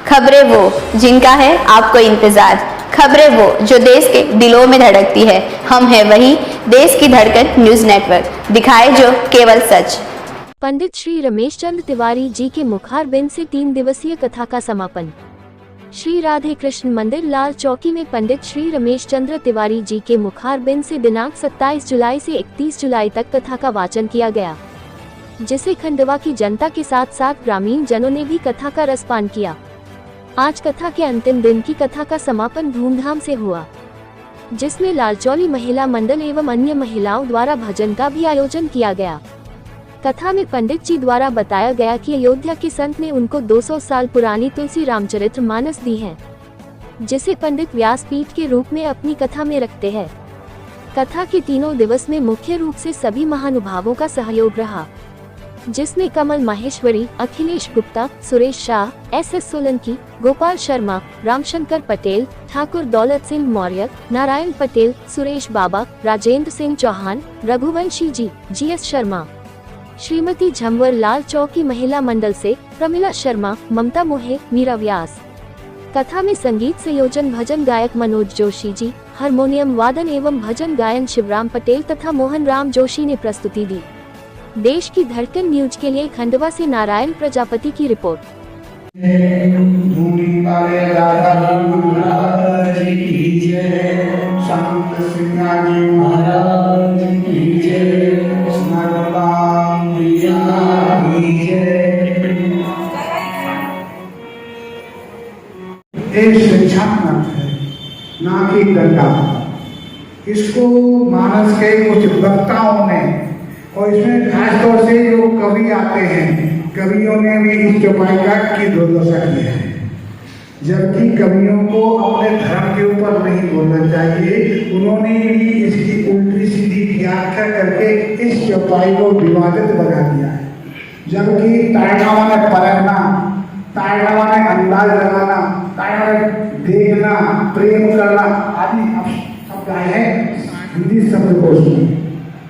खबरें वो जिनका है आपको इंतजार, खबरें वो जो देश के दिलों में धड़कती है। हम है वही देश की धड़कन न्यूज नेटवर्क, दिखाए जो केवल सच। पंडित श्री रमेश चंद्र तिवारी जी के मुखारबिंद से 3 दिवसीय कथा का समापन। श्री राधे कृष्ण मंदिर लाल चौकी में पंडित श्री रमेश चंद्र तिवारी जी के मुखारबिंद से दिनांक 27 जुलाई से 31 जुलाई तक कथा का वाचन किया गया, जिसे खंडवा की जनता के साथ साथ ग्रामीण जनों ने भी कथा का रसपान किया। आज कथा के अंतिम दिन की कथा का समापन धूमधाम से हुआ, जिसमें लालचौली महिला मंडल एवं अन्य महिलाओं द्वारा भजन का भी आयोजन किया गया। कथा में पंडित जी द्वारा बताया गया कि अयोध्या के संत ने उनको 200 साल पुरानी तुलसी रामचरितमानस दी है, जिसे पंडित व्यासपीठ के रूप में अपनी कथा में रखते हैं। कथा के तीनों दिवस में मुख्य रूप से सभी महानुभावों का सहयोग रहा, जिसमें कमल माहेश्वरी, अखिलेश गुप्ता, सुरेश शाह, एस सोलंकी, गोपाल शर्मा, रामशंकर पटेल, ठाकुर दौलत सिंह मौर्य, नारायण पटेल, सुरेश बाबा, राजेंद्र सिंह चौहान, रघुवंशी जी, GS शर्मा, श्रीमती झंवर लाल चौकी महिला मंडल से प्रमिला शर्मा, ममता मोहे, मीरा व्यास। कथा में संगीत संयोजन भजन गायक मनोज जोशी जी, हारमोनियम वादन एवं भजन गायन शिवराम पटेल तथा मोहन राम जोशी ने प्रस्तुति दी। देश की धड़कन न्यूज के लिए खंडवा से नारायण प्रजापति की रिपोर्ट। एक शिक्षात्मक है, ना कि गंगा। इसको मानस के कुछ वक्ताओं ने, और इसमें खासतौर से जो कवि आते हैं, कवियों ने भी इस चौपाई की दुर्दशा की है। जबकि कवियों को अपने धर्म के ऊपर नहीं बोलना चाहिए, उन्होंने भी इसकी उल्टी सीधी व्याख्या करके इस चौपाई को विवादित बना दिया है। जबकि ताड़ना माने परखना, ताड़ना माने अंदाज लगाना, ताड़ना देखना, प्रेम करना आदि शब्द आए हैं हिंदी शब्दकोश में।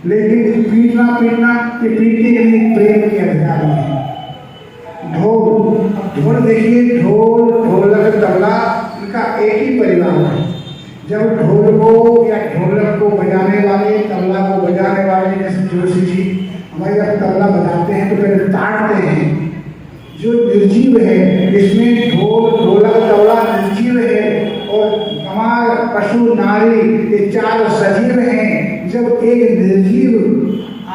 लेकिन पीटना ये पीटने के लिए प्रेम के अधिकार है। ढोल देखिए, ढोल, ढोलक, तबला, इनका एक ही परिवार है। जब ढोल को या ढोलक को बजाने वाले, तबला को बजाने वाले, जैसे जोशी जी हमारे जब तबला बजाते हैं तो पहले ताड़ते हैं। जो निर्जीव है, इसमें ढोल, ढोलक, तबला निर्जीव है, और कमाल, पशु, नारी ये चार सजीव हैं। जब एक निर्जीव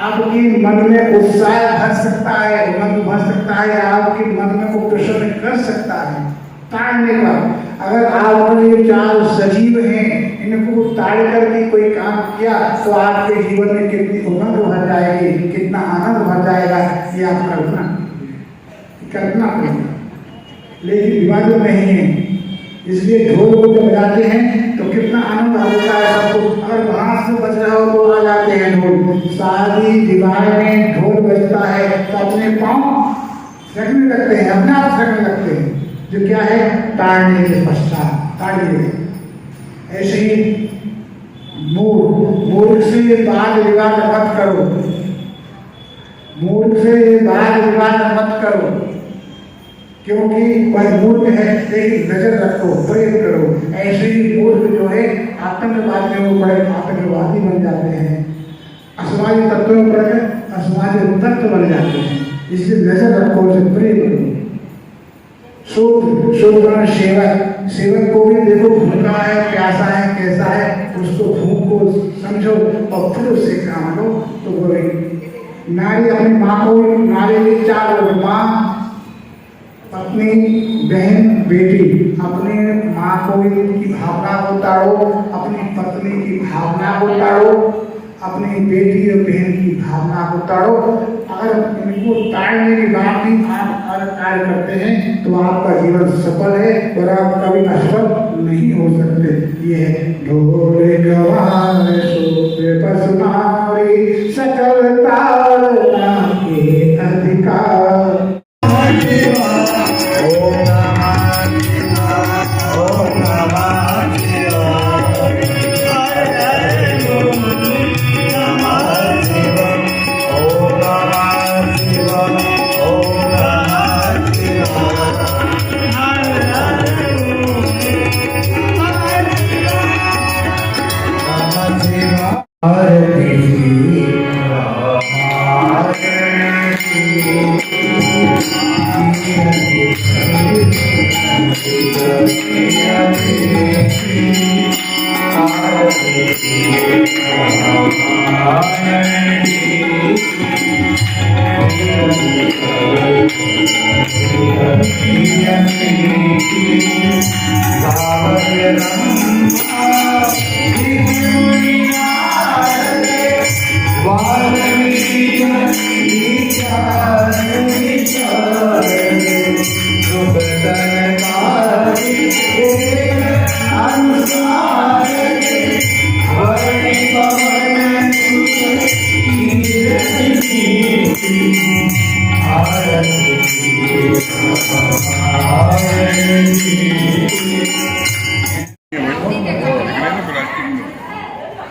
आपके मन में उत्साह भर सकता है, उमंग भर सकता है, आपके मन में को प्रसन्न कर सकता है ताड़ने पर। अगर आपने ये चार सजीव हैं, इनको ताड़ करके कोई काम किया तो आपके जीवन में कितनी उमंग भर जाएगी, कितना आनंद भर जाएगा, ये आप कल्पना करेगा। लेकिन विवाद नहीं है, इसलिए ढोल को जब बजाते हैं तो कितना आनंद आता है सबको। अगर वहां से बज रहा हो तो आ जाते हैं ढोल। शादी विवाह में ढोल बजता है तो अपने पाँव रखने लगते हैं, अपने आप रखने लगते हैं, जो क्या है ताड़ने के पश्चात ताड़िए। ऐसे ही मूर्ख से वाद विवाद मत करो, मूर्ख से वाद विवाद मत करो, क्योंकि वह मूर्ख है, लेकिन नजर रखो, प्रेम करो। ऐसे ही मूर्ख जो है आतंकवाद में वो बड़े आतंकवादी बन जाते हैं, असमाजी तत्वों पर असमाजी तत्व बन जाते हैं। इसलिए नजर रखो, उसे प्रेम करो। शूद्र सेवक, सेवक को भी देखो भूखा है, प्यासा है, कैसा है, उसको भूख को समझो और फिर उससे काम लो। तो वो नारी अपनी माँ को, नारी की चार लोग, माँ, पत्नी, बहन, बेटी, अपने माँ को की भावना को ताड़ो, अपनी पत्नी की भावना को ताड़ो, अपनी बेटी और बहन की भावना को ताड़ो। अगर इनको ताड़ने के बाद भी आप कार्य करते हैं तो आपका जीवन सफल है, और आप कभी असफल नहीं हो सकते। ये है ढोल गवाए सोते बसनारी सकल ताड़ना के अधिकार। Oh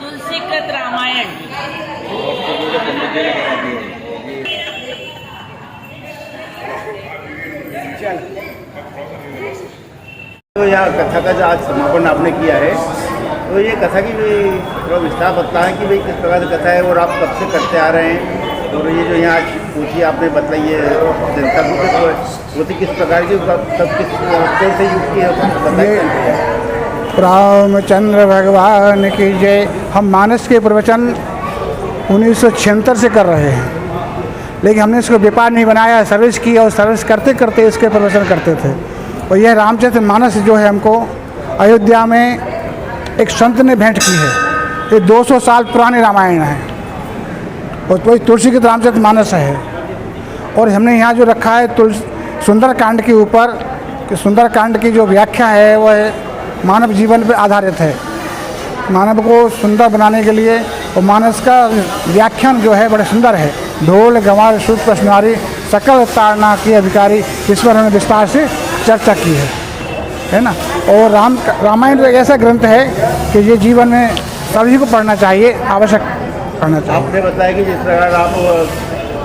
तुलसीकृत रामायण तो यहाँ कथा का जो आज समापन आपने किया है, तो ये कथा की भी थोड़ा विस्तार बताएं कि भाई किस प्रकार की कथा है और आप कब से करते आ रहे हैं, और ये जो यहाँ आज पूछी आपने बताई है जनता को होती किस प्रकार की, तब किस कौन से युग की है बताइए। रामचंद्र भगवान की जय। हम मानस के प्रवचन 1976 से कर रहे हैं, लेकिन हमने इसको व्यापार नहीं बनाया, सर्विस की, और सर्विस करते करते इसके प्रवचन करते थे। और यह रामचरित मानस जो है हमको अयोध्या में एक संत ने भेंट की है। ये 200 साल पुराने रामायण है, और कोई तुलसी के रामचरित मानस है। और हमने यहाँ जो रखा है सुंदरकांड के ऊपर, कि सुंदरकांड की जो व्याख्या है वह मानव जीवन पर आधारित है। मानव को सुंदर बनाने के लिए, और मानस का व्याख्यान जो है बड़ा सुंदर है। ढोल गंवार सूत प्रश्नवारी सकल ताड़ना की अधिकारी, इस पर हमने विस्तार से चर्चा की है ना। और रामायण तो एक ऐसा ग्रंथ है कि ये जीवन में सभी को पढ़ना चाहिए, आवश्यक पढ़ना चाहिए। आपने बताया कि जिस प्रकार आप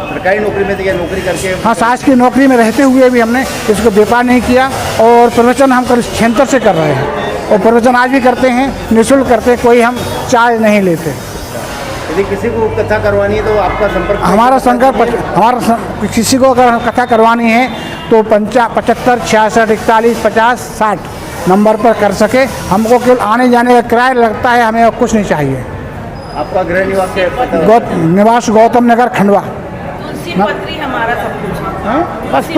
सरकारी नौकरी में थे, नौकरी करके, हाँ, सास की नौकरी में रहते हुए भी हमने इसको व्यापार नहीं किया, और प्रवचन हम करीब 76 से कर रहे हैं, और प्रवचन आज भी करते हैं, निःशुल्क करते हैं, कोई हम चार्ज नहीं लेते। यदि किसी को कथा करवानी है तो आपका संपर्क, किसी को अगर कथा करवानी है तो 75 66 41 50 60 नंबर पर कर सके। हमको केवल आने जाने का किराया लगता है, हमें और कुछ नहीं चाहिए। आपका गृह निवास है निवास गौतम नगर खंडवा। तुलसी पत्री हमारा सब कुछ है। बस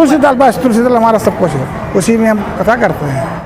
तुलसी दल हमारा सब कुछ है, उसी में हम कथा करते हैं।